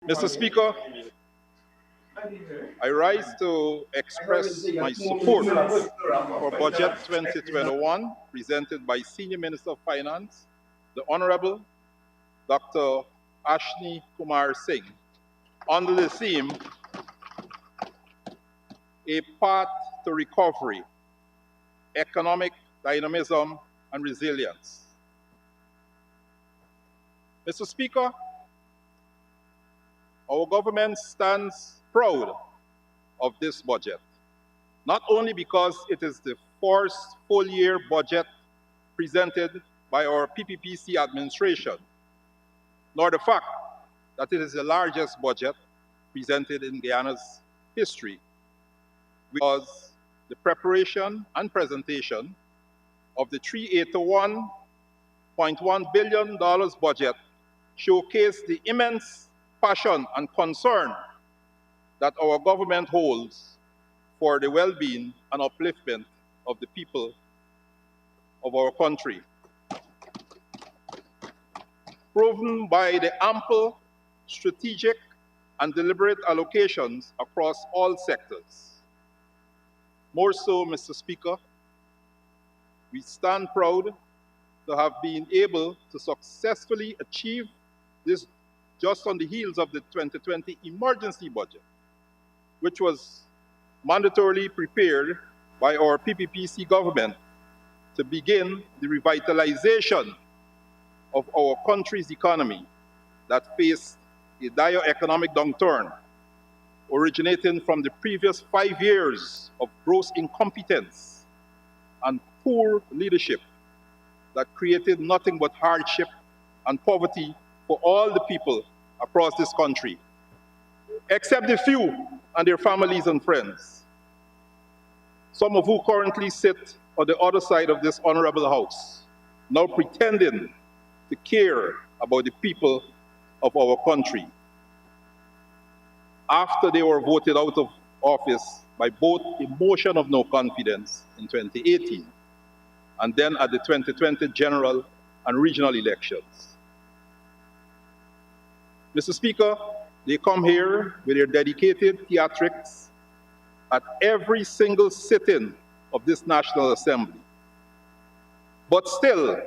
Mr. Speaker, I rise to express my support for Budget 2021 presented by Senior Minister of Finance, the Honorable Dr. Ashni Kumar Singh, under the theme, A Path to Recovery, Economic Dynamism and Resilience. Mr. Speaker, our government stands proud of this budget, not only because it is the first full-year budget presented by our PPPC administration, nor the fact that it is the largest budget presented in Guyana's history, because the preparation and presentation of the $381.1 billion budget showcased the immense passion and concern that our government holds for the well-being and upliftment of the people of our country, proven by the ample, strategic, and deliberate allocations across all sectors. More so, Mr. Speaker, we stand proud to have been able to successfully achieve this just on the heels of the 2020 emergency budget, which was mandatorily prepared by our PPPC government to begin the revitalization of our country's economy that faced a dire economic downturn originating from the previous 5 years of gross incompetence and poor leadership that created nothing but hardship and poverty for all the people across this country, except the few and their families and friends, some of who currently sit on the other side of this honorable house, now pretending to care about the people of our country, after they were voted out of office by both a motion of no confidence in 2018 and then at the 2020 general and regional elections. Mr. Speaker, they come here with their dedicated theatrics at every single sitting of this National Assembly, but still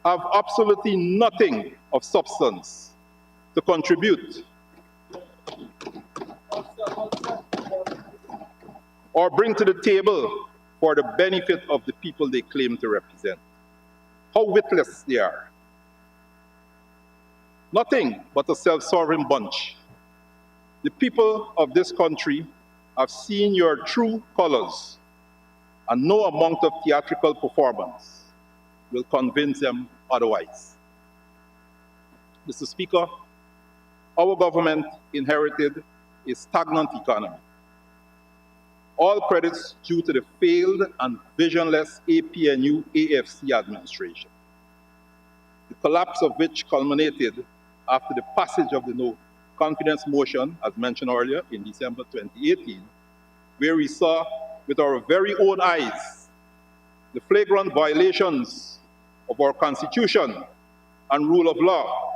have absolutely nothing of substance to contribute or bring to the table for the benefit of the people they claim to represent. How witless they are. Nothing but a self-serving bunch. The people of this country have seen your true colors, and no amount of theatrical performance will convince them otherwise. Mr. Speaker, our government inherited a stagnant economy. All credits due to the failed and visionless APNU-AFC administration, the collapse of which culminated after the passage of the no confidence motion, as mentioned earlier, in December 2018, where we saw with our very own eyes the flagrant violations of our Constitution and rule of law,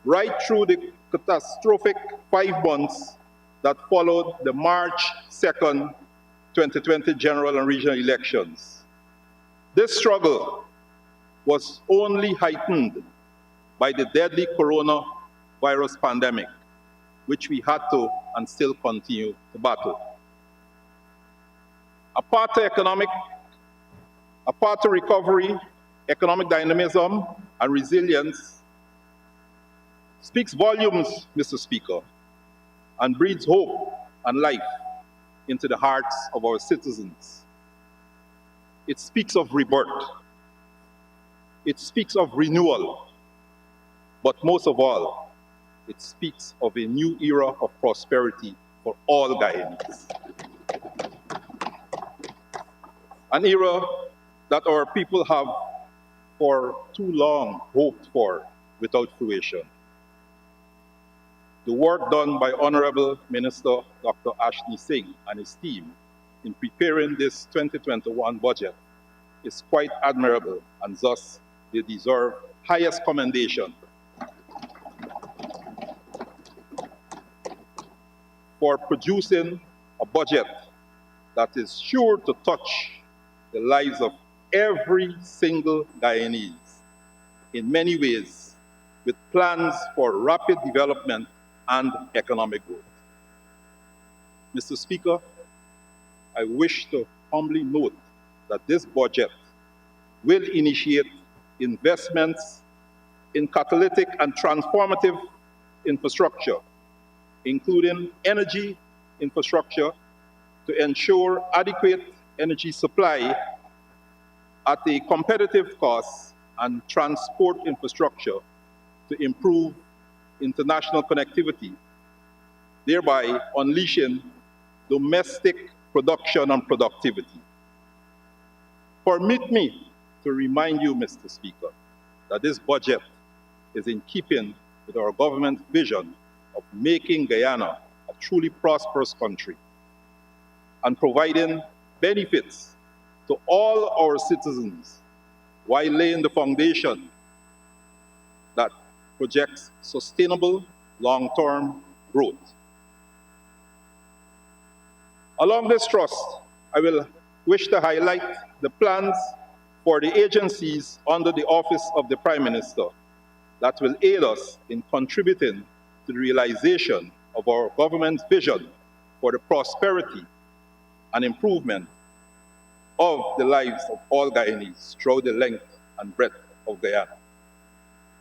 right through the catastrophic 5 months that followed the March 2nd, 2020 general and regional elections. This struggle was only heightened by the deadly coronavirus pandemic, which we had to and still continue to battle. Apart to recovery, economic dynamism, and resilience speaks volumes, Mr. Speaker, and breathes hope and life into the hearts of our citizens. It speaks of rebirth. It speaks of renewal. But most of all, it speaks of a new era of prosperity for all Guyanese. An era that our people have for too long hoped for without fruition. The work done by Honorable Minister Dr. Ashni Singh and his team in preparing this 2021 budget is quite admirable, and thus they deserve highest commendation. for producing a budget that is sure to touch the lives of every single Guyanese in many ways, with plans for rapid development and economic growth. Mr. Speaker, I wish to humbly note that this budget will initiate investments in catalytic and transformative infrastructure, including energy infrastructure, to ensure adequate energy supply at a competitive cost, and transport infrastructure to improve international connectivity, thereby unleashing domestic production and productivity. Permit me to remind you, Mr. Speaker, that this budget is in keeping with our government's vision of making Guyana a truly prosperous country and providing benefits to all our citizens while laying the foundation that projects sustainable long-term growth. Along this thrust, I will wish to highlight the plans for the agencies under the Office of the Prime Minister that will aid us in contributing to the realization of our government's vision for the prosperity and improvement of the lives of all Guyanese throughout the length and breadth of Guyana.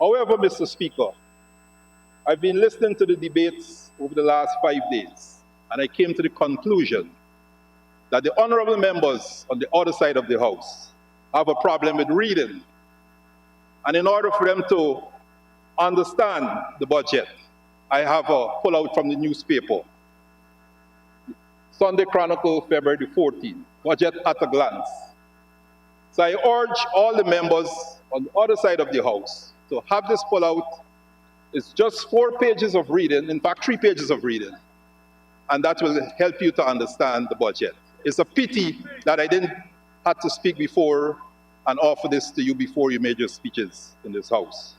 However, Mr. Speaker, I've been listening to the debates over the last 5 days, and I came to the conclusion that the honorable members on the other side of the House have a problem with reading. And in order for them to understand the budget, I have a pullout from the newspaper. Sunday Chronicle, February the 14th, Budget at a Glance. So I urge all the members on the other side of the House to have this pullout. It's just 4 pages of reading, in fact 3 pages of reading, and that will help you to understand the budget. It's a pity that I didn't have to speak before and offer this to you before you made your speeches in this House.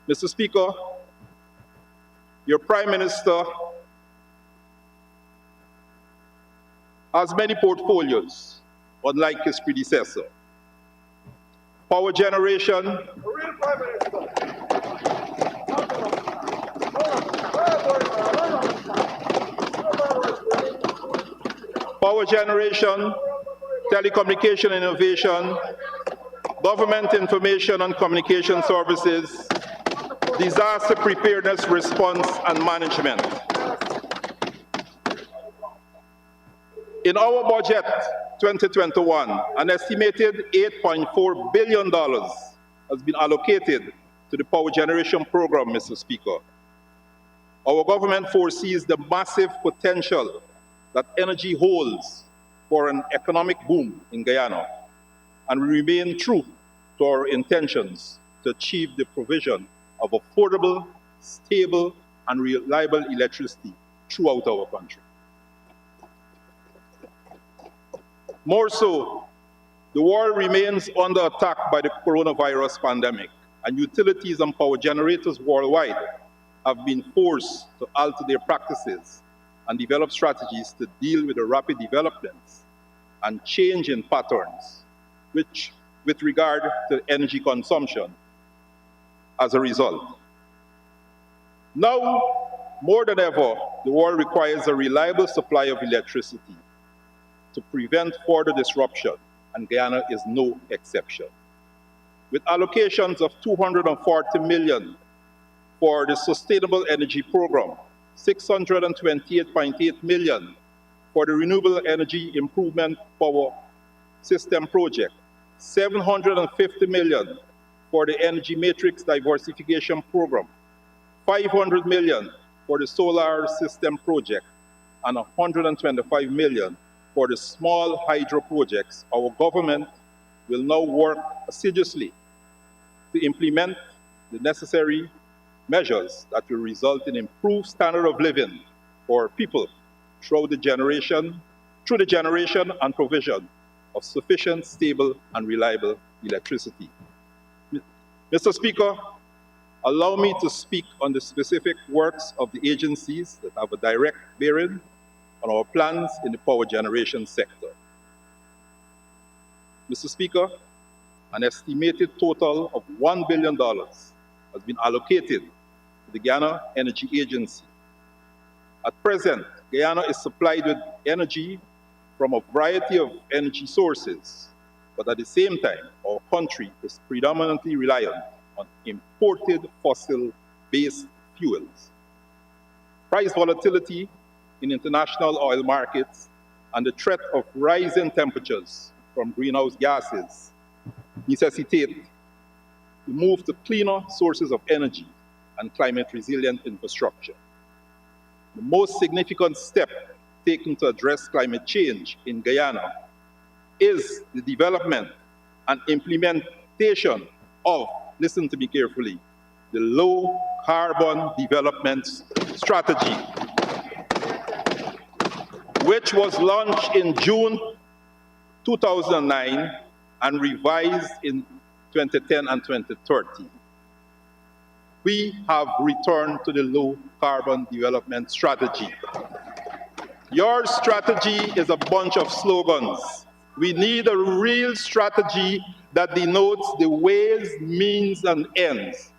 Mr. Speaker, your Prime Minister has many portfolios, unlike his predecessor. Power generation, telecommunication innovation, government information and communication services, disaster preparedness, response, and management. In our budget 2021, an estimated $8.4 billion has been allocated to the power generation program, Mr. Speaker. Our government foresees the massive potential that energy holds for an economic boom in Guyana, and we remain true to our intentions to achieve the provision of affordable, stable, and reliable electricity throughout our country. More so, the world remains under attack by the coronavirus pandemic, and utilities and power generators worldwide have been forced to alter their practices and develop strategies to deal with the rapid developments and change in patterns, which, with regard to energy consumption as a result. Now, more than ever, the world requires a reliable supply of electricity to prevent further disruption, and Guyana is no exception. With allocations of $240 million for the Sustainable Energy Program, $628.8 million for the Renewable Energy Improvement Power System Project, $750 million for the Energy Matrix Diversification Program, $500 million for the Solar System Project, and $125 million for the small hydro projects. Our government will now work assiduously to implement the necessary measures that will result in improved standard of living for people through the generation and provision of sufficient, stable, and reliable electricity. Mr. Speaker, allow me to speak on the specific works of the agencies that have a direct bearing on our plans in the power generation sector. Mr. Speaker, an estimated total of $1 billion has been allocated to the Guyana Energy Agency. At present, Guyana is supplied with energy from a variety of energy sources, but at the same time, our country is predominantly reliant on imported fossil-based fuels. Price volatility in international oil markets and the threat of rising temperatures from greenhouse gases necessitate the move to cleaner sources of energy and climate-resilient infrastructure. The most significant step taken to address climate change in Guyana is the development and implementation of, listen to me carefully, the Low Carbon Development Strategy, which was launched in June 2009 and revised in 2010 and 2013. We have returned to the Low Carbon Development Strategy. Your strategy is a bunch of slogans. We need a real strategy that denotes the ways, means, and ends,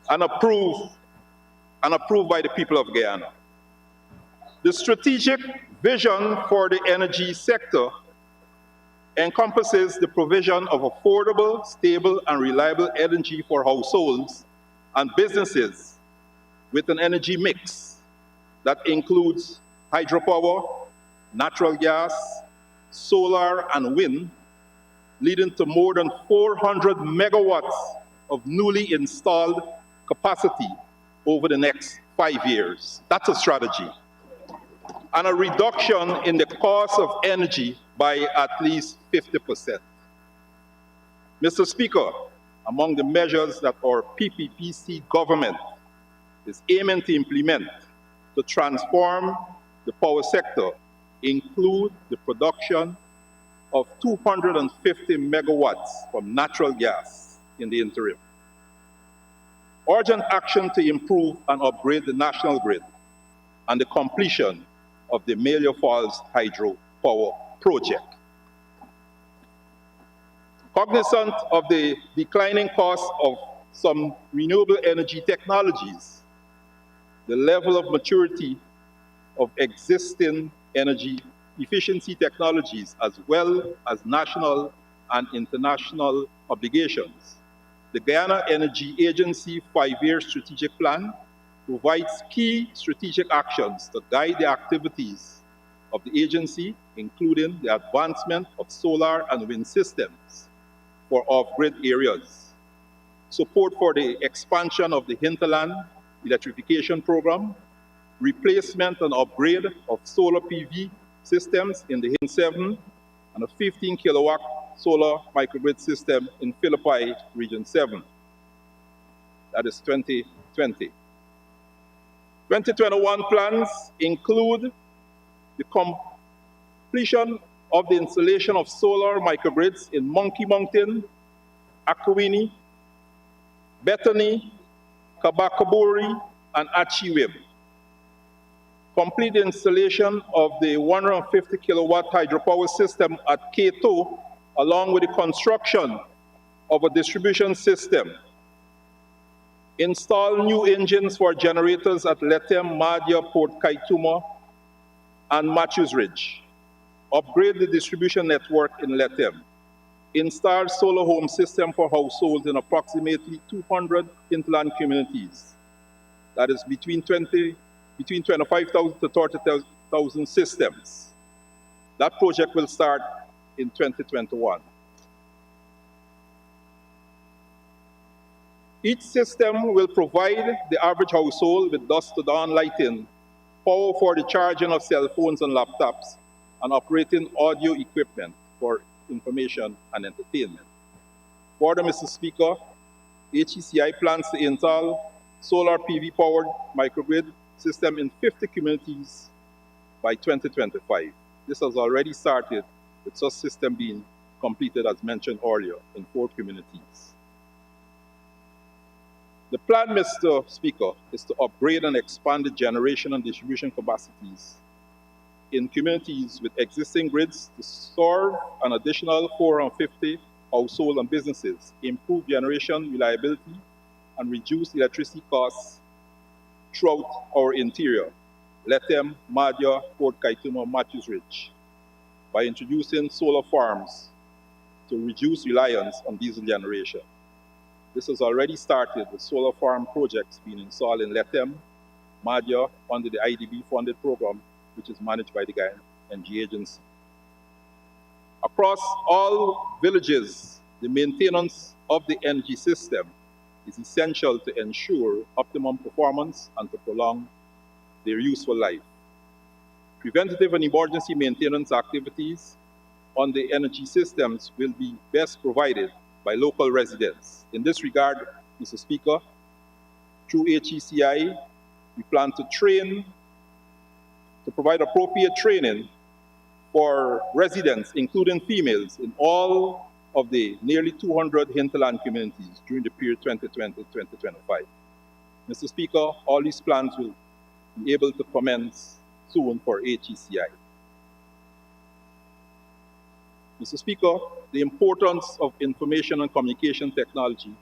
and approved by the people of Guyana. The strategic vision for the energy sector encompasses the provision of affordable, stable, and reliable energy for households and businesses with an energy mix that includes hydropower, natural gas, solar, and wind, leading to more than 400 megawatts of newly installed capacity over the next 5 years. That's a strategy. And a reduction in the cost of energy by at least 50%. Mr. Speaker, among the measures that our PPPC government is aiming to implement to transform the power sector include the production of 250 megawatts from natural gas in the interim. Urgent action to improve and upgrade the national grid and the completion of the Amelia Falls Hydro Power Project. Cognizant of the declining cost of some renewable energy technologies, the level of maturity of existing energy efficiency technologies, as well as national and international obligations, the Guyana Energy Agency 5-year strategic plan provides key strategic actions to guide the activities of the agency, including the advancement of solar and wind systems for off-grid areas, support for the expansion of the hinterland electrification program, replacement and upgrade of solar PV systems in the Hin 7, and a 15 kilowatt solar microgrid system in Phillips Region 7. That is 2020. 2021 plans include the completion of the installation of solar microgrids in Monkey Mountain, Akwini, Bethany, Kabakabori, and Achiwim. Complete the installation of the 150 kilowatt hydropower system at Keto, along with the construction of a distribution system. Install new engines for generators at Letem, Madhya, Port Kaituma, and Matthews Ridge. Upgrade the distribution network in Letem. Install solar home system for households in approximately 200 hinterland communities. That is between 25,000 to 30,000 systems. That project will start in 2021. Each system will provide the average household with dusk to dawn lighting, power for the charging of cell phones and laptops, and operating audio equipment for information and entertainment. Further, Mr. Speaker, HECI plans to install solar PV-powered microgrid system in 50 communities by 2025. This has already started, with such system being completed, as mentioned earlier, in 4 communities. The plan, Mr. Speaker, is to upgrade and expand the generation and distribution capacities in communities with existing grids to serve an additional 450 households and businesses, improve generation reliability, and reduce electricity costs throughout our interior, Lethem, Madja, Port Kaituma, Matthews Ridge, by introducing solar farms to reduce reliance on diesel generation. This has already started with solar farm projects being installed in Lethem, Madja, under the IDB-funded program, which is managed by the Guyana Energy Agency. Across all villages, the maintenance of the energy system is essential to ensure optimum performance and to prolong their useful life. Preventative and emergency maintenance activities on the energy systems will be best provided by local residents. In this regard, Mr. Speaker, through HECI, we plan to provide appropriate training for residents, including females, in all of the nearly 200 hinterland communities during the period 2020-2025. Mr. Speaker, all these plans will be able to commence soon for HECI. Mr. Speaker, the importance of information and communication technology,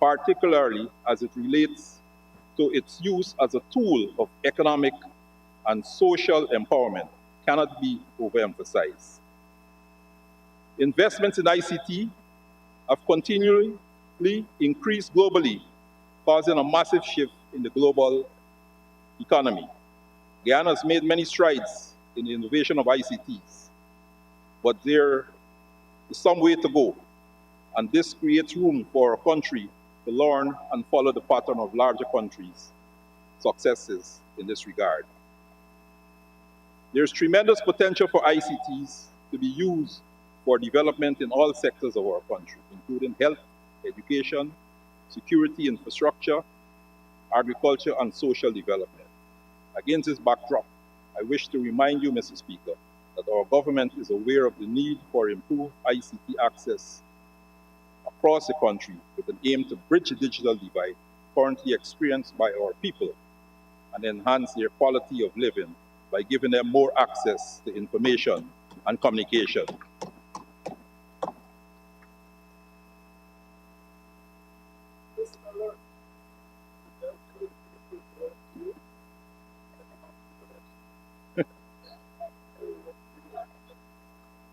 particularly as it relates to its use as a tool of economic and social empowerment, cannot be overemphasized. Investments in ICT have continually increased globally, causing a massive shift in the global economy. Guyana has made many strides in the innovation of ICTs, but there is some way to go, and this creates room for a country to learn and follow the pattern of larger countries' successes in this regard. There's tremendous potential for ICTs to be used for development in all sectors of our country, including health, education, security, infrastructure, agriculture, and social development. Against this backdrop, I wish to remind you, Mr. Speaker, that our government is aware of the need for improved ICT access across the country with an aim to bridge the digital divide currently experienced by our people and enhance their quality of living by giving them more access to information and communication.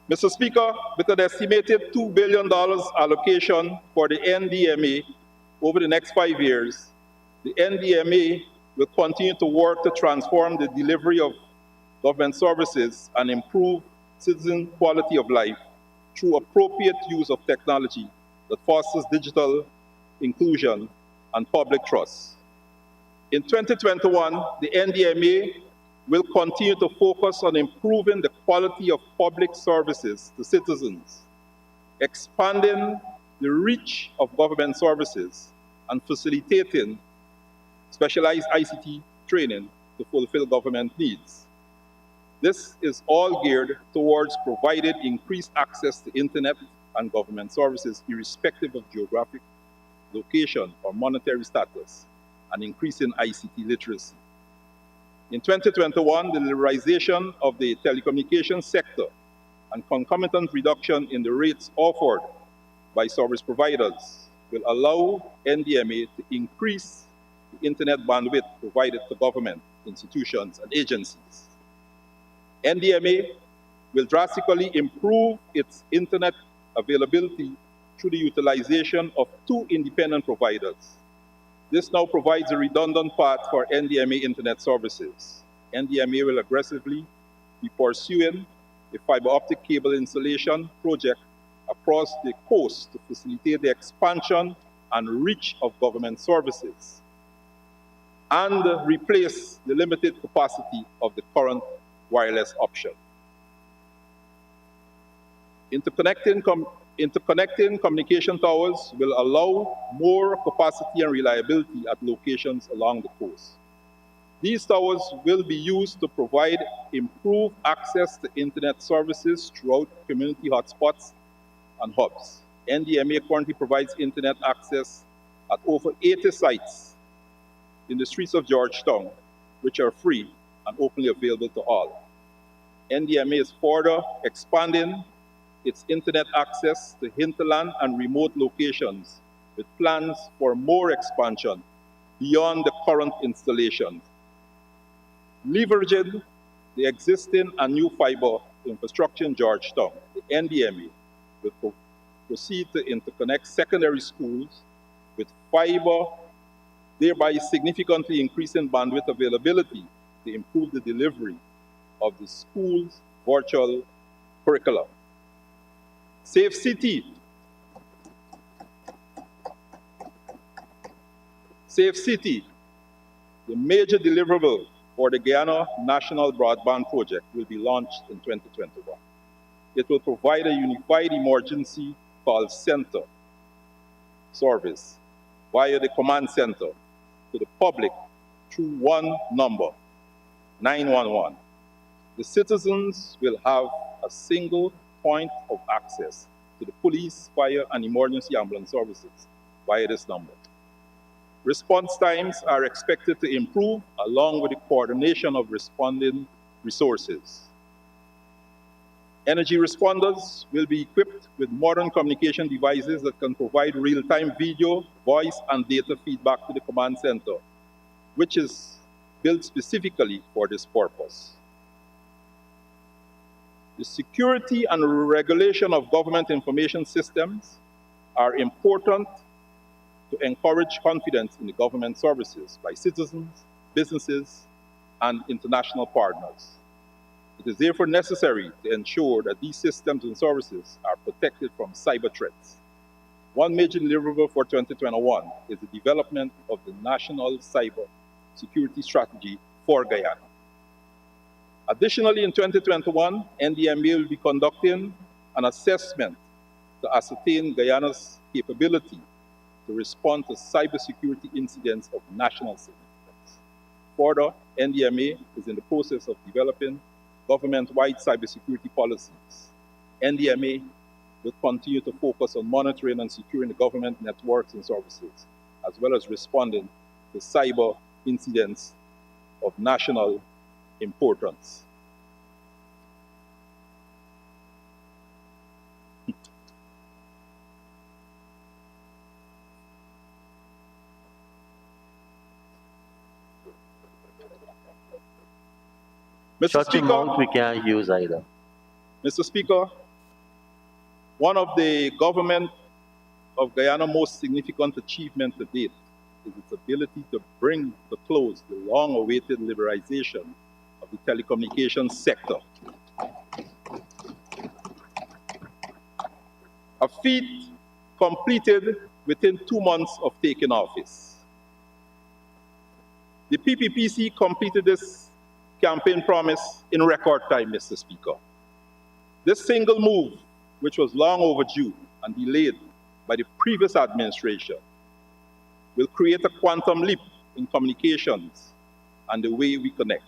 Mr. Speaker, with an estimated $2 billion allocation for the NDMA over the next 5 years, the NDMA will continue to work to transform the delivery of government services and improve citizen quality of life through appropriate use of technology that fosters digital inclusion and public trust. In 2021, the NDMA will continue to focus on improving the quality of public services to citizens, expanding the reach of government services, and facilitating specialized ICT training to fulfill government needs. This is all geared towards providing increased access to internet and government services irrespective of geographic location or monetary status, and increasing ICT literacy. In 2021, the liberalization of the telecommunications sector and concomitant reduction in the rates offered by service providers will allow NDMA to increase the internet bandwidth provided to government, institutions, and agencies. NDMA will drastically improve its internet availability through the utilization of 2 independent providers. This now provides a redundant path for NDMA internet services. NDMA will aggressively be pursuing a fiber optic cable installation project across the coast to facilitate the expansion and reach of government services and replace the limited capacity of the current wireless option. Interconnecting communication towers will allow more capacity and reliability at locations along the coast. These towers will be used to provide improved access to internet services throughout community hotspots and hubs. NDMA currently provides internet access at over 80 sites in the streets of Georgetown, which are free and openly available to all. NDMA is further expanding its internet access to hinterland and remote locations with plans for more expansion beyond the current installations. Leveraging the existing and new fiber infrastructure in Georgetown, the NDMA will proceed to interconnect secondary schools with fiber, thereby significantly increasing bandwidth availability to improve the delivery of the school's virtual curriculum. Safe City. Safe City, the major deliverable for the Guyana National Broadband Project, will be launched in 2021. It will provide a unified emergency call center service via the command center to the public through one number, 911. The citizens will have a single point of access to the police, fire, and emergency ambulance services via this number. Response times are expected to improve along with the coordination of responding resources. Energy responders will be equipped with modern communication devices that can provide real-time video, voice, and data feedback to the command center, which is built specifically for this purpose. The security and regulation of government information systems are important to encourage confidence in the government services by citizens, businesses, and international partners. It is therefore necessary to ensure that these systems and services are protected from cyber threats. One major deliverable for 2021 is the development of the National Cyber Security Strategy for Guyana. Additionally, in 2021, NDMA will be conducting an assessment to ascertain Guyana's capability to respond to cybersecurity incidents of national significance. Further, NDMA is in the process of developing government-wide cybersecurity policies. NDMA will continue to focus on monitoring and securing the government networks and services, as well as responding to cyber incidents of national importance. Such amount we can't use either. Mr. Speaker, one of the government of Guyana's most significant achievements to date is its ability to bring to close the long-awaited liberalization of the telecommunications sector. A feat completed within 2 months of taking office. The PPPC completed this campaign promise in record time, Mr. Speaker. This single move, which was long overdue and delayed by the previous administration, will create a quantum leap in communications and the way we connect.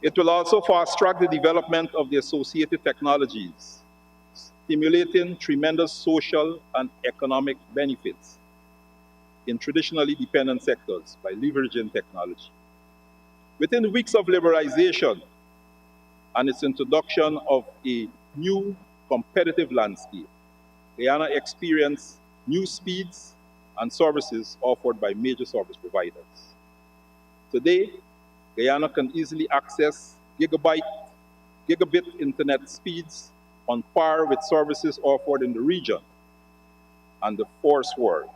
It will also fast-track the development of the associated technologies, stimulating tremendous social and economic benefits in traditionally dependent sectors by leveraging technology. Within weeks of liberalization and its introduction of a new competitive landscape, Guyana experienced new speeds and services offered by major service providers. Today, Guyana can easily access gigabit internet speeds on par with services offered in the region and the First World.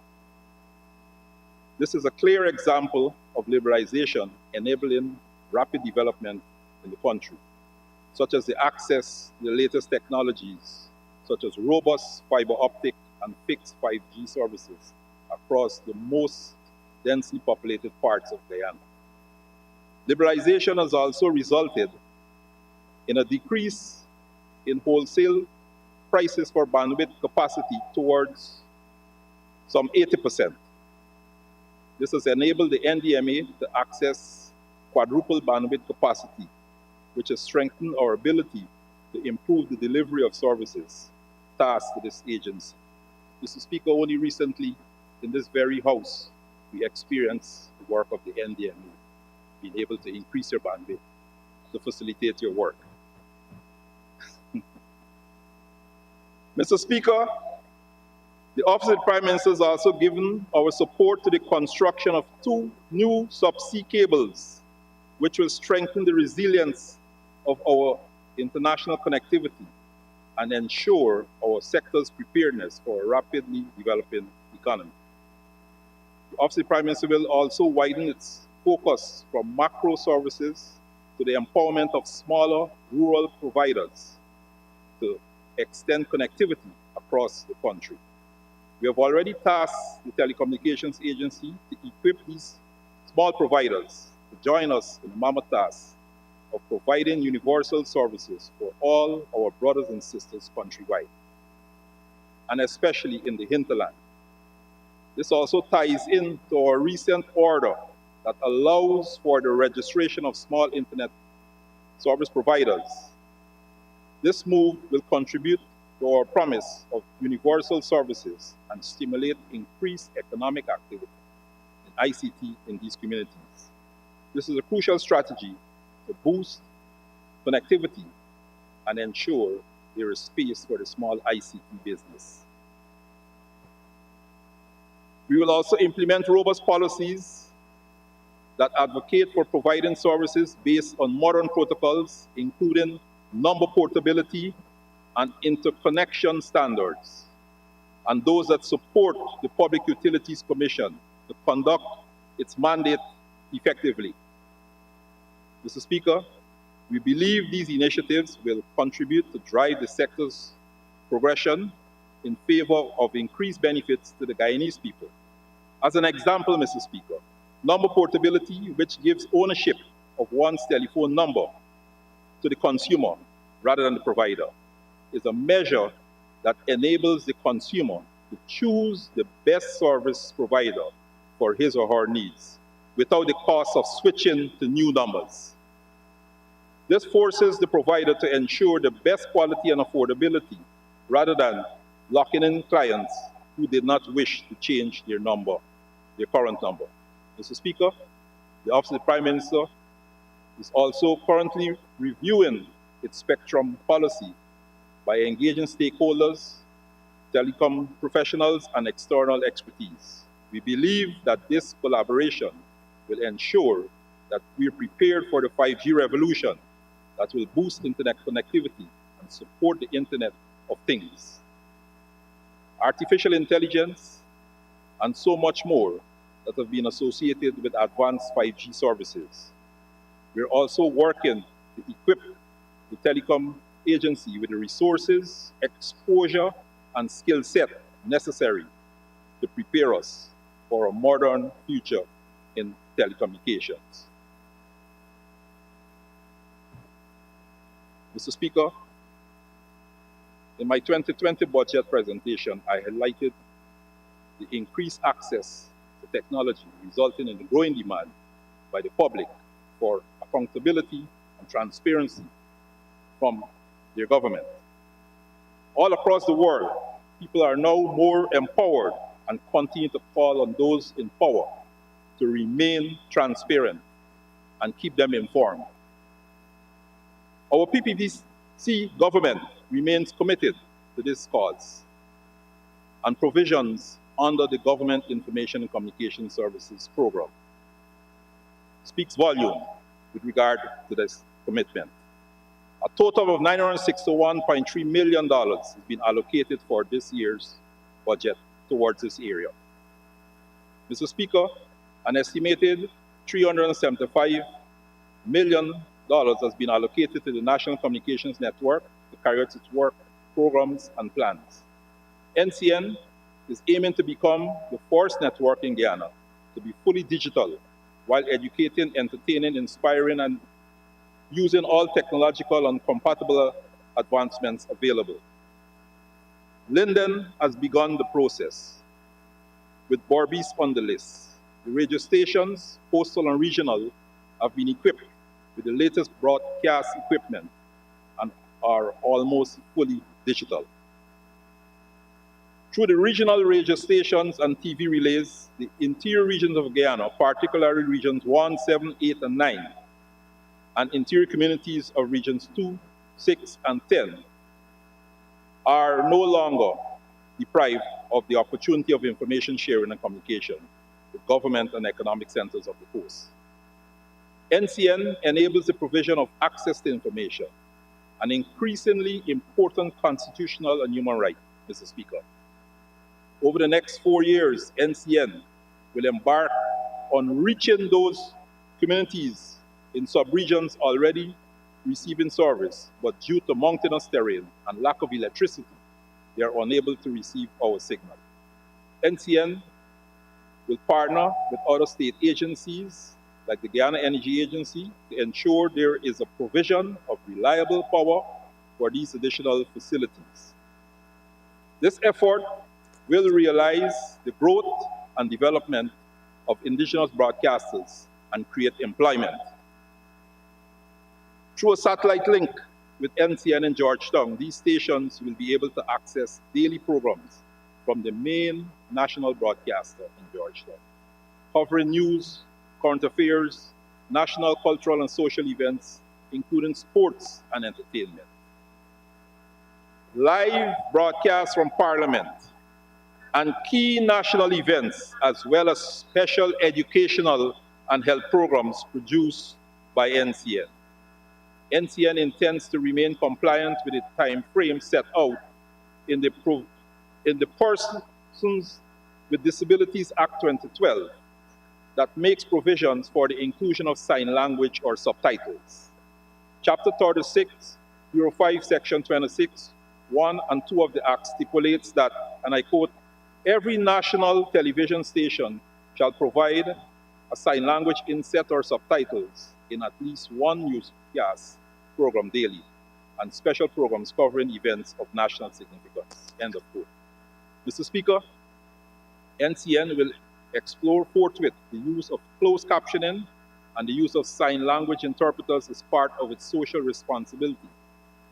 This is a clear example of liberalization enabling rapid development in the country, such as the access to the latest technologies, such as robust fiber optic and fixed 5G services across the most densely populated parts of Guyana. Liberalization has also resulted in a decrease in wholesale prices for bandwidth capacity towards some 80%. This has enabled the NDMA to access quadruple bandwidth capacity, which has strengthened our ability to improve the delivery of services tasked to this agency. Mr. Speaker, only recently in this very House, we experienced the work of the NDMA, being able to increase your bandwidth to facilitate your work. Mr. Speaker, the Office of the Prime Minister has also given our support to the construction of 2 new subsea cables, which will strengthen the resilience of our international connectivity and ensure our sector's preparedness for a rapidly developing economy. The Office of the Prime Minister will also widen its focus from macro services to the empowerment of smaller rural providers to extend connectivity across the country. We have already tasked the Telecommunications Agency to equip these small providers to join us in the mammoth task of providing universal services for all our brothers and sisters countrywide, and especially in the hinterland. This also ties into our recent order that allows for the registration of small internet service providers. This move will contribute to our promise of universal services and stimulate increased economic activity in ICT in these communities. This is a crucial strategy to boost connectivity and ensure there is space for the small ICT business. We will also implement robust policies that advocate for providing services based on modern protocols, including number portability and interconnection standards, and those that support the Public Utilities Commission to conduct its mandate effectively. Mr. Speaker, we believe these initiatives will contribute to drive the sector's progression in favor of increased benefits to the Guyanese people. As an example, Mr. Speaker, number portability, which gives ownership of one's telephone number to the consumer rather than the provider, is a measure that enables the consumer to choose the best service provider for his or her needs without the cost of switching to new numbers. This forces the provider to ensure the best quality and affordability rather than locking in clients who did not wish to change their number, their current number. Mr. Speaker, the Office of the Prime Minister is also currently reviewing its spectrum policy by engaging stakeholders, telecom professionals, and external expertise. We believe that this collaboration will ensure that we are prepared for the 5G revolution that will boost internet connectivity and support the Internet of Things, artificial intelligence, and so much more that have been associated with advanced 5G services. We're also working to equip the telecom agency with the resources, exposure, and skill set necessary to prepare us for a modern future in telecommunications. Mr. Speaker, in my 2020 budget presentation, I highlighted the increased access to technology resulting in the growing demand by the public for accountability and transparency from their government. All across the world, people are now more empowered and continue to call on those in power to remain transparent and keep them informed. Our PPPC government remains committed to this cause, and provisions under the Government Information and Communication Services Program speaks volume with regard to this commitment. A total of $961.3 million has been allocated for this year's budget towards this area. Mr. Speaker, an estimated $375 million has been allocated to the National Communications Network to carry out its work, programs, and plans. NCN is aiming to become the first network in Guyana to be fully digital while educating, entertaining, inspiring, and using all technological and compatible advancements available. Linden has begun the process with Borbies on the list. The radio stations, postal and regional, have been equipped with the latest broadcast equipment and are almost fully digital. Through the regional radio stations and TV relays, the interior regions of Guyana, particularly regions 1, 7, 8, and 9, and interior communities of regions 2, 6, and 10, are no longer deprived of the opportunity of information sharing and communication with government and economic centers of the coast. NCN enables the provision of access to information, an increasingly important constitutional and human right, Mr. Speaker. Over the next 4 years, NCN will embark on reaching those communities in sub-regions already receiving service, but due to mountainous terrain and lack of electricity, they are unable to receive our signal. NCN will partner with other state agencies like the Guyana Energy Agency to ensure there is a provision of reliable power for these additional facilities. This effort will realize the growth and development of indigenous broadcasters and create employment. Through a satellite link with NCN in Georgetown, these stations will be able to access daily programs from the main national broadcaster in Georgetown, covering news, current affairs, national, cultural, and social events, including sports and entertainment. Live broadcasts from Parliament and key national events, as well as special educational and health programs produced by NCN. NCN intends to remain compliant with the time frame set out in the Persons with Disabilities Act 2012 that makes provisions for the inclusion of sign language or subtitles. Chapter 36, Bureau 5, Section 26, 1 and 2 of the Act stipulates that, and I quote, every national television station shall provide a sign language inset or subtitles in at least one newscast program daily, and special programs covering events of national significance, end of quote. Mr. Speaker, NCN will explore forthwith the use of closed captioning and the use of sign language interpreters as part of its social responsibility,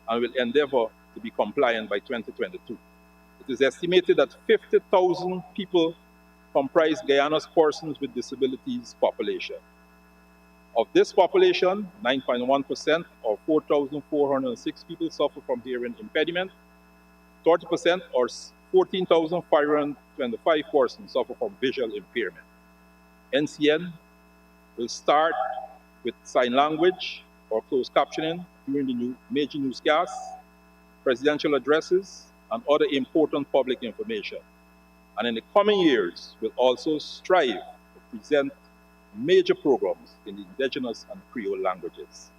and will endeavor to be compliant by 2022. It is estimated that 50,000 people comprise Guyana's persons with disabilities population. Of this population, 9.1% or 4,406 people suffer from hearing impediment, 30% or 14,525 persons suffer from visual impairment. NCN will start with sign language or closed captioning during the major newscasts, presidential addresses, and other important public information. And in the coming years, will also strive to present major programs in the indigenous and Creole languages.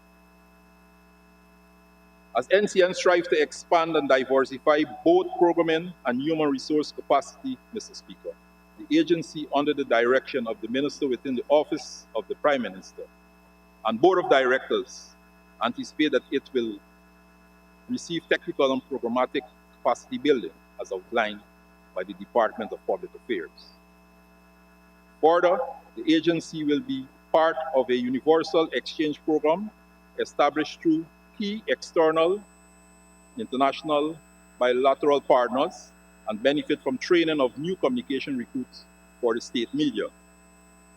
As NCN strives to expand and diversify both programming and human resource capacity, Mr. Speaker, the agency, under the direction of the Minister within the Office of the Prime Minister and Board of Directors, anticipate that it will receive technical and programmatic capacity building as outlined by the Department of Public Affairs. Further, the agency will be part of a universal exchange program established through key external, international, bilateral partners and benefit from training of new communication recruits for the state media.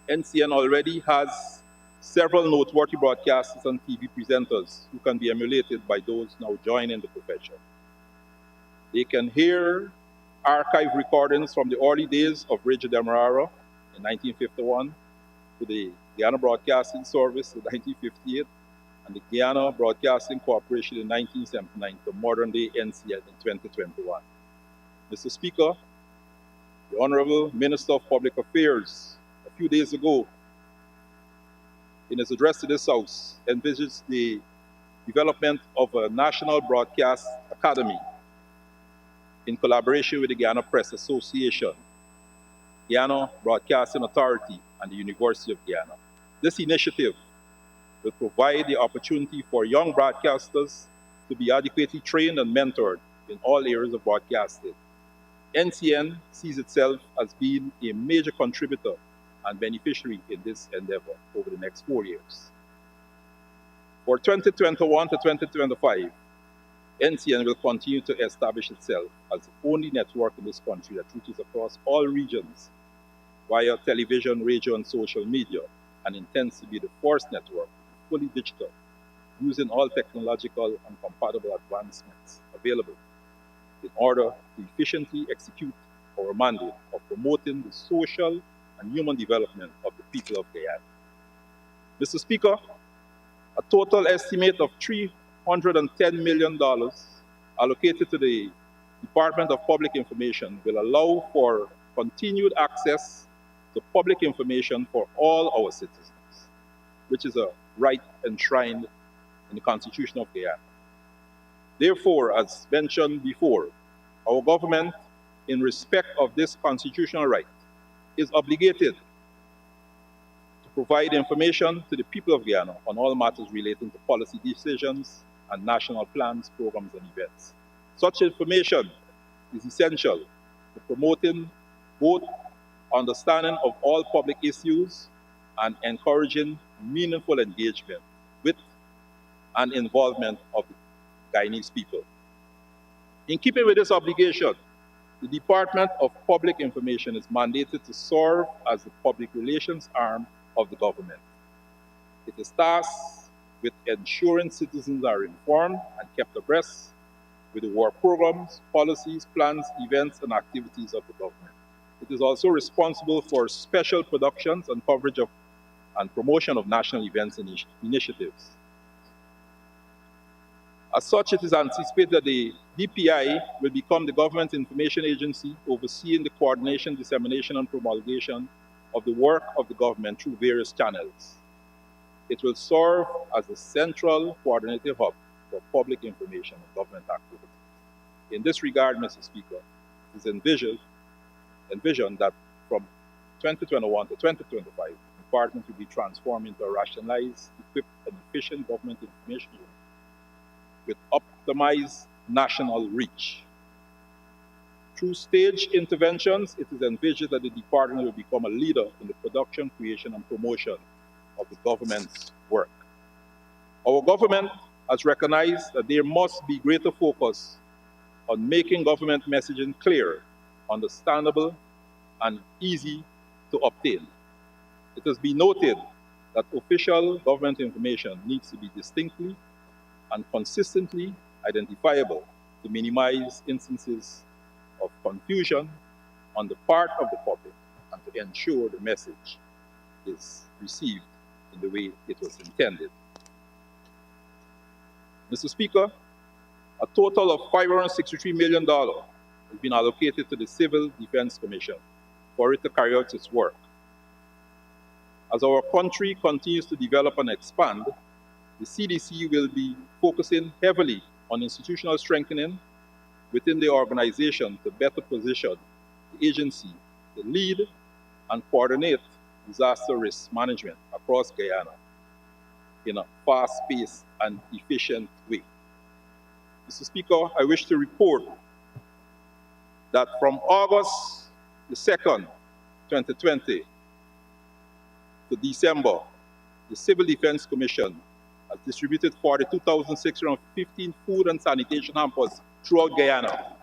NCN already has several noteworthy broadcasters and TV presenters who can be emulated by those now joining the profession. They can hear archive recordings from the early days of Ret'D in 1951 to the Guyana Broadcasting Service in 1958 and the Guyana Broadcasting Corporation in 1979 to modern-day NCN in 2021. Mr. Speaker, the Honorable Minister of Public Affairs, a few days ago, in his address to this House, envisaged the development of a National Broadcast Academy in collaboration with the Guyana Press Association, Guyana Broadcasting Authority, and the University of Guyana. This initiative will provide the opportunity for young broadcasters to be adequately trained and mentored in all areas of broadcasting. NCN sees itself as being a major contributor and beneficiary in this endeavor over the next 4 years. For 2021 to 2025, NTN will continue to establish itself as the only network in this country that reaches across all regions via television, radio, and social media, and intends to be the first network fully digital, using all technological and compatible advancements available in order to efficiently execute our mandate of promoting the social and human development of the people of Guyana. Mr. Speaker, a total estimate of $310 million allocated to the Department of Public Information will allow for continued access to public information for all our citizens, which is a right enshrined in the Constitution of Guyana. Therefore, as mentioned before, our government, in respect of this constitutional right, is obligated to provide information to the people of Guyana on all matters relating to policy decisions and national plans, programs, and events. Such information is essential to promoting both understanding of all public issues and encouraging meaningful engagement with and involvement of the Guyanese people. In keeping with this obligation, the Department of Public Information is mandated to serve as the public relations arm of the government. It is tasked with ensuring citizens are informed and kept abreast with the work programs, policies, plans, events, and activities of the government. It is also responsible for special productions and coverage of and promotion of national events and initiatives. As such, it is anticipated that the DPI will become the government information agency overseeing the coordination, dissemination, and promulgation of the work of the government through various channels. It will serve as a central coordinating hub for public information and government activities. In this regard, Mr. Speaker, it is envisioned that from 2021 to 2025, the department will be transformed into a rationalized, equipped, and efficient government information unit with optimized national reach. Through staged interventions, it is envisioned that the department will become a leader in the production, creation, and promotion of the government's work. Our government has recognized that there must be greater focus on making government messaging clear, understandable, and easy to obtain. It has been noted that official government information needs to be distinctly and consistently identifiable to minimize instances of confusion on the part of the public and to ensure the message is received in the way it was intended. Mr. Speaker, a total of $563 million has been allocated to the Civil Defense Commission for it to carry out its work. As our country continues to develop and expand, the CDC will be focusing heavily on institutional strengthening within the organization to better position the agency to lead and coordinate disaster risk management across Guyana in a fast-paced and efficient way. Mr. Speaker, I wish to report that from August the 2nd, 2020 to December, the Civil Defense Commission has distributed 42,615 food and sanitation hampers throughout Guyana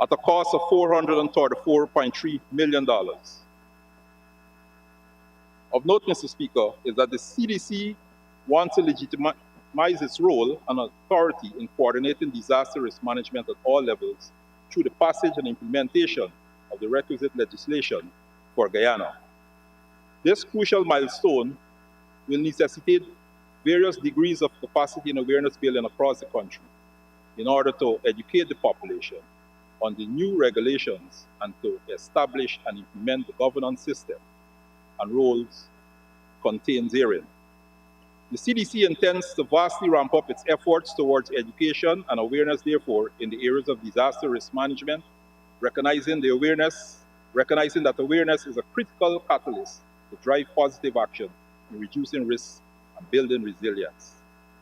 at a cost of $434.3 million. Of note, Mr. Speaker, is that the CDC wants to legitimize its role and authority in coordinating disaster risk management at all levels through the passage and implementation of the requisite legislation for Guyana. This crucial milestone will necessitate various degrees of capacity and awareness building across the country in order to educate the population on the new regulations and to establish and implement the governance system and roles contained therein. The CDC intends to vastly ramp up its efforts towards education and awareness, therefore, in the areas of disaster risk management, recognizing that awareness is a critical catalyst to drive positive action in reducing risks and building resilience.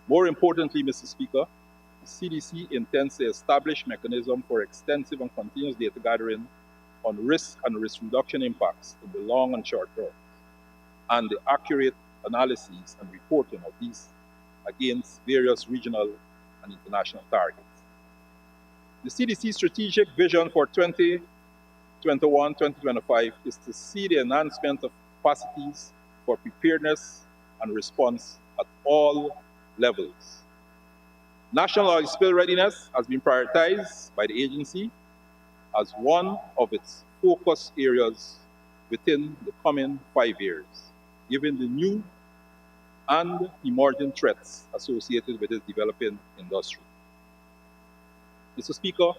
More importantly, Mr. Speaker, the CDC intends to establish mechanisms for extensive and continuous data gathering on risk and risk reduction impacts in the long and short term, and the accurate analyses and reporting of these against various regional and international targets. The CDC strategic vision for 2021-2025 is to see the enhancement of capacities for preparedness and response at all levels. National oil spill readiness has been prioritized by the agency as one of its focus areas within the coming 5 years, given the new and emerging threats associated with this developing industry. Mr. Speaker,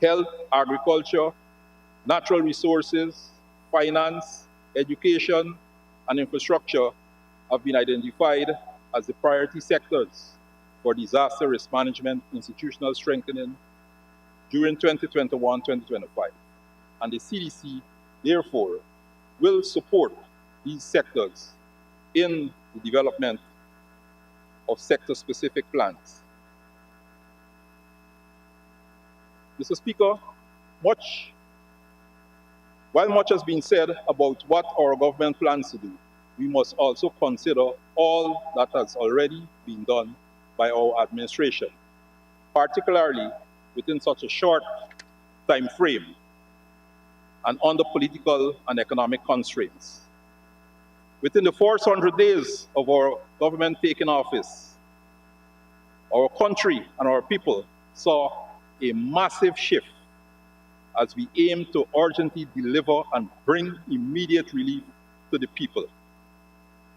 health, agriculture, natural resources, finance, education, and infrastructure have been identified as the priority sectors for disaster risk management institutional strengthening during 2021-2025. And the CDC, therefore, will support these sectors in the development of sector-specific plans. Mr. Speaker, while much has been said about what our government plans to do, we must also consider all that has already been done by our administration, particularly within such a short time frame and under political and economic constraints. Within the first 100 days of our government taking office, our country and our people saw a massive shift as we aim to urgently deliver and bring immediate relief to the people.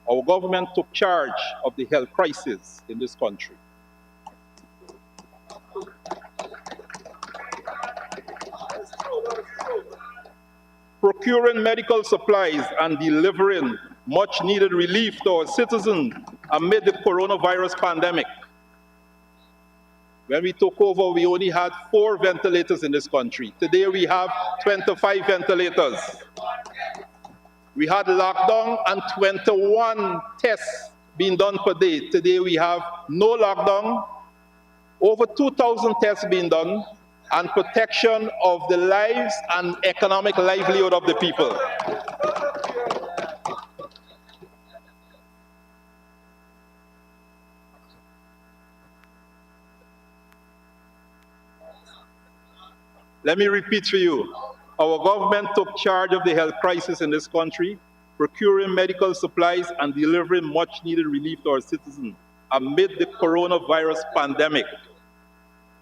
Our government took charge of the health crisis in this country. Procuring medical supplies and delivering much-needed relief to our citizens amid the coronavirus pandemic. When we took over, we only had 4 ventilators in this country. Today we have 25 ventilators. We had lockdown and 21 tests being done per day. Today we have no lockdown, over 2,000 tests being done, and protection of the lives and economic livelihood of the people. Let me repeat for you. Our government took charge of the health crisis in this country, procuring medical supplies and delivering much-needed relief to our citizens amid the coronavirus pandemic.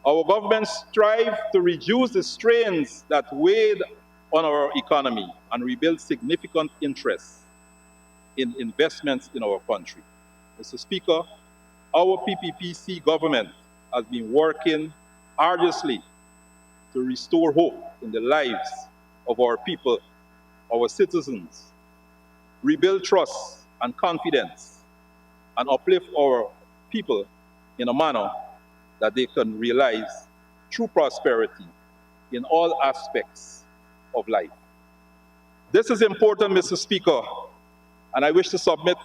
Our government strived to reduce the strains that weighed on our economy and rebuild significant interest in investments in our country. Mr. Speaker, our PPPC government has been working arduously to restore hope in the lives of our people, our citizens, rebuild trust and confidence, and uplift our people in a manner that they can realize true prosperity in all aspects of life. This is important, Mr. Speaker, and I wish to submit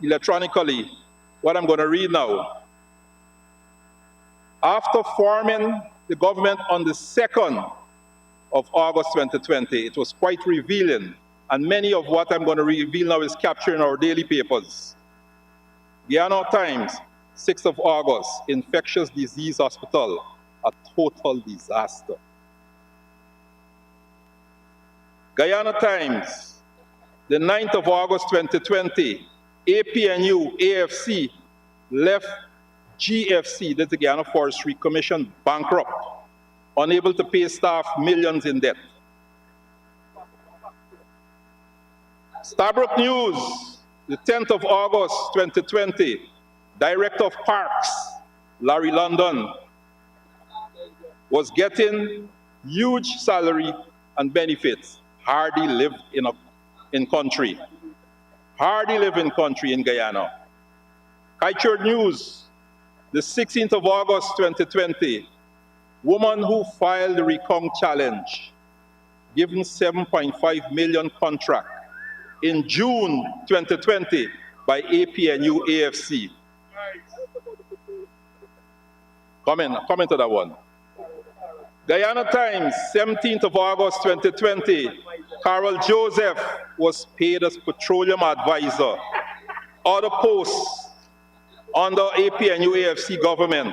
electronically what I'm going to read now. After forming the government on the 2nd of August 2020, it was quite revealing, and many of what I'm going to reveal now is captured in our daily papers. Guyana Times, 6th of August, infectious disease hospital, a total disaster. Guyana Times, the 9th of August 2020, APNU, AFC, left GFC, that's the Guyana Forestry Commission, bankrupt, unable to pay staff millions in debt. Stabroek News, the 10th of August 2020, Director of Parks, Larry London, was getting huge salary and benefits, hardly lived in country. Hardly live in country in Guyana. Kaichur News, the 16th of August 2020, woman who filed the Recount Challenge, given 7.5 million contract in June 2020 by APNU AFC. Comment to that one. Guyana Times, 17th of August 2020, Carol Joseph was paid as petroleum advisor. Other posts under APNU AFC government.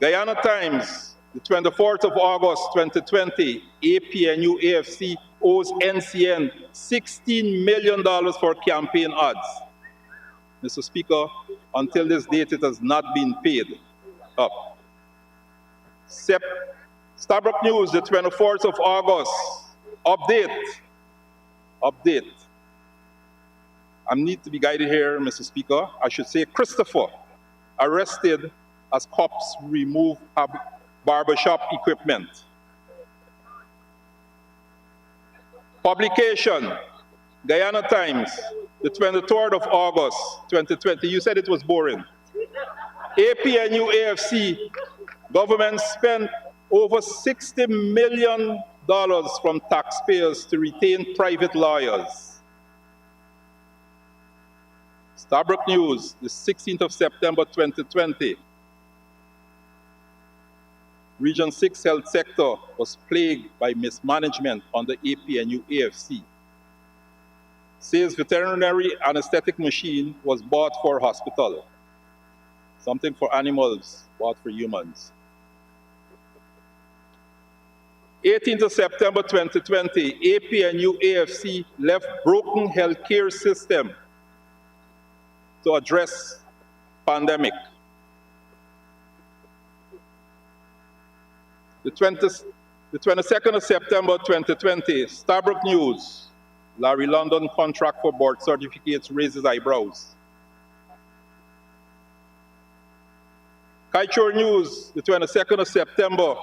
Guyana Times, the 24th of August 2020, APNU AFC owes NCN $16 million for campaign ads. Mr. Speaker, until this date, it has not been paid up. Stabroek News, the 24th of August, update. I need to be guided here, Mr. Speaker. I should say Christopher, arrested as cops remove barbershop equipment. Publication, Guyana Times, the 23rd of August, 2020. You said it was boring. APNU AFC government spent over $60 million from taxpayers to retain private lawyers. Stabroek News, the 16th of September 2020. Region 6 health sector was plagued by mismanagement on the APNU AFC. Says veterinary anesthetic machine was bought for hospital. Something for animals, bought for humans. 18th of September 2020, APNU AFC left broken healthcare system to address pandemic. The 22nd of September 2020, Stabroek News, Larry London contract for board certificates raises eyebrows. Kaichor News, the 22nd of September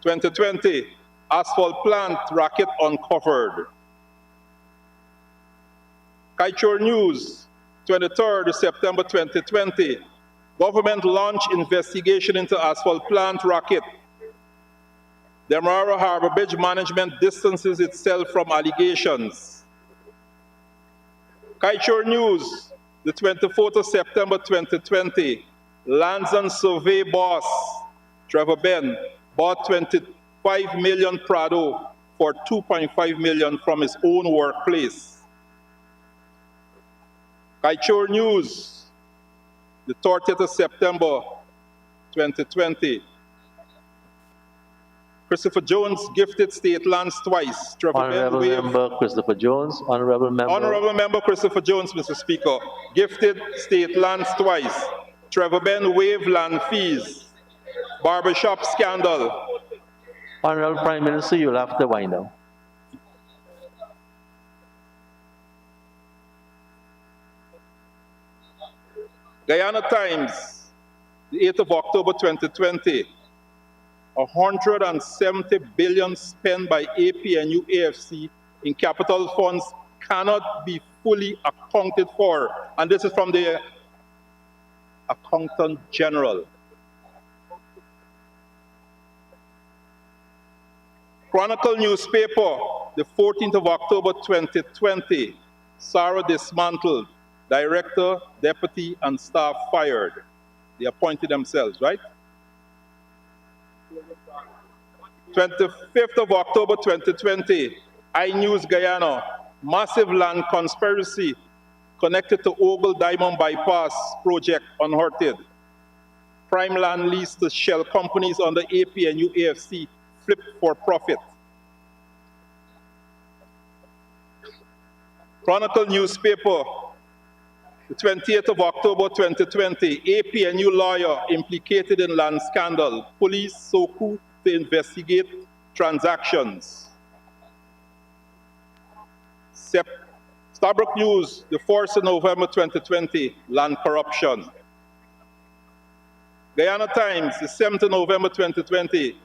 2020, asphalt plant racket uncovered. Kaichor News, 23rd of September 2020, government launch investigation into asphalt plant racket. Demerara Harbor Bridge Management distances itself from allegations. Kaichor News, the 24th of September 2020, Lands and Survey boss, Trevor Ben, bought 25 million Prado for 2.5 million from his own workplace. Kaichor News, the 30th of September 2020, Christopher Jones gifted state lands twice. Honorable Member Christopher Jones, Honorable Member Christopher Jones, Mr. Speaker, gifted state lands twice. Trevor Ben waived land fees. Barbershop scandal. Honorable Prime Minister, you'll have to wind down. Guyana Times, the 8th of October 2020, 170 billion spent by APNU AFC in capital funds cannot be fully accounted for. And this is from the Accountant General. Chronicle newspaper, the 14th of October 2020, Sarah dismantled, director, deputy, and staff fired. They appointed themselves, right? 25th of October 2020, iNews Guyana, massive land conspiracy connected to Ogle Diamond Bypass project unearthed. Prime land leased to shell companies under APNU AFC flipped for profit. Chronicle newspaper, the 28th of October 2020, APNU lawyer implicated in land scandal. Police so coup to investigate transactions. Stabroek News, the 4th of November 2020, land corruption. Guyana Times, the 7th of November 2020,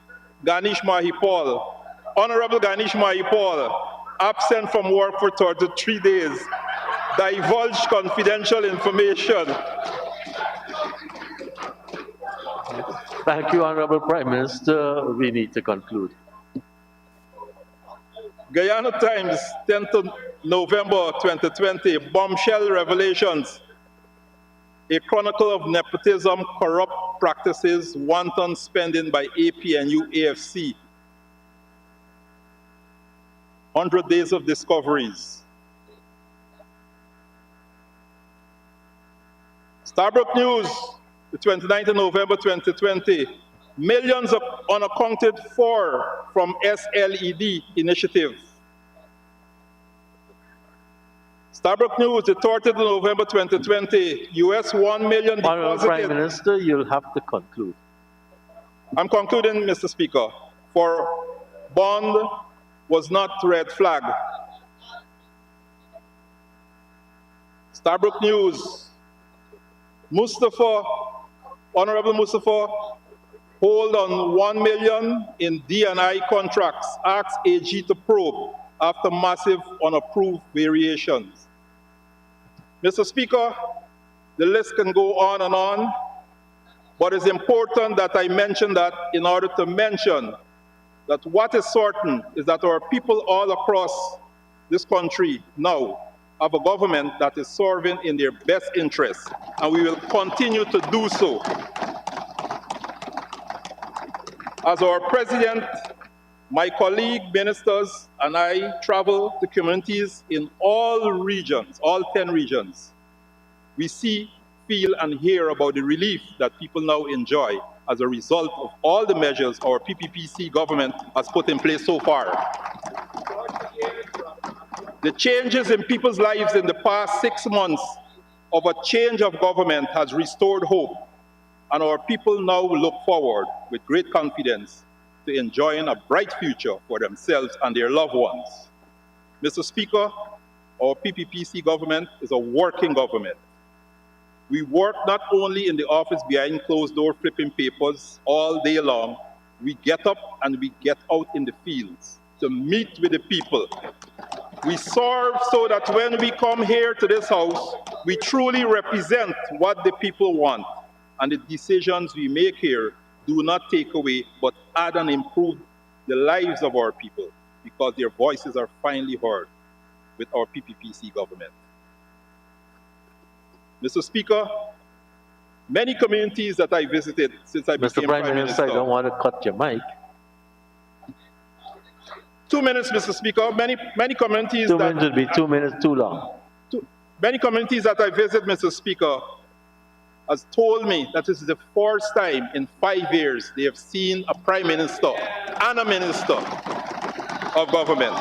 Ganesh Mahipal, Honorable Ganesh Mahipal, absent from work for 33 days, divulged confidential information. Thank you, Honorable Prime Minister. We need to conclude. Guyana Times, 10th of November 2020, bombshell revelations. A chronicle of nepotism, corrupt practices, wanton spending by APNU AFC. 100 days of discoveries. Starbrook News, the 29th of November 2020, millions of unaccounted for from SLED initiative. Starbrook News, the 30th of November 2020, US $1 million Honorable deposited. Prime Minister, you'll have to conclude. I'm concluding, Mr. Speaker. For bond was not red flag. Starbrook News, Honorable Mustafa, hold on $1 million in D&I contracts, asks AG to probe after massive unapproved variations. Mr. Speaker, the list can go on and on, but it's important that I mention that in order to mention that what is certain is that our people all across this country now have a government that is serving in their best interests, and we will continue to do so. As our president, my colleague ministers and I travel to communities in all regions, all 10 regions. We see, feel, and hear about the relief that people now enjoy as a result of all the measures our PPPC government has put in place so far. The changes in people's lives in the past 6 months of a change of government has restored hope, and our people now look forward with great confidence to enjoying a bright future for themselves and their loved ones. Mr. Speaker, our PPPC government is a working government. We work not only in the office behind closed doors flipping papers all day long, we get up and we get out in the fields to meet with the people. We serve so that when we come here to this house, we truly represent what the people want, and the decisions we make here do not take away but add and improve the lives of our people, because their voices are finally heard with our PPPC government. Mr. Speaker, many communities that I visited since I became Prime Minister. I don't want to cut your mic. 2 minutes, Mr. Speaker. Many communities. 2 minutes would be 2 minutes too long. Many communities that I visit, Mr. Speaker, has told me that this is the first time in 5 years they have seen a Prime Minister and a Minister of Government.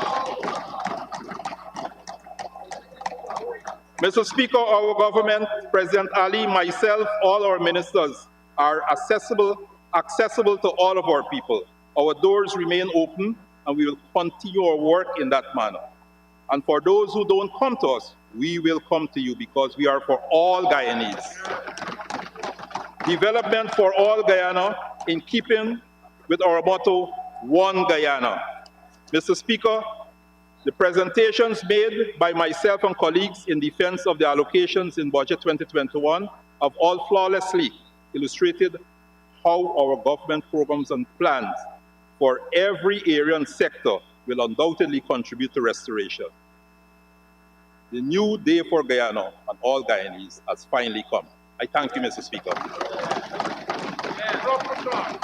Mr. Speaker, our government, President Ali, myself, all our ministers are accessible to all of our people. Our doors remain open, and we will continue our work in that manner. And for those who don't come to us, we will come to you, because we are for all Guyanese. Development for all Guyana, in keeping with our motto, One Guyana. Mr. Speaker, the presentations made by myself and colleagues in defense of the allocations in Budget 2021 have all flawlessly illustrated how our government programs and plans for every area and sector will undoubtedly contribute to restoration. The new day for Guyana and all Guyanese has finally come. I thank you, Mr. Speaker.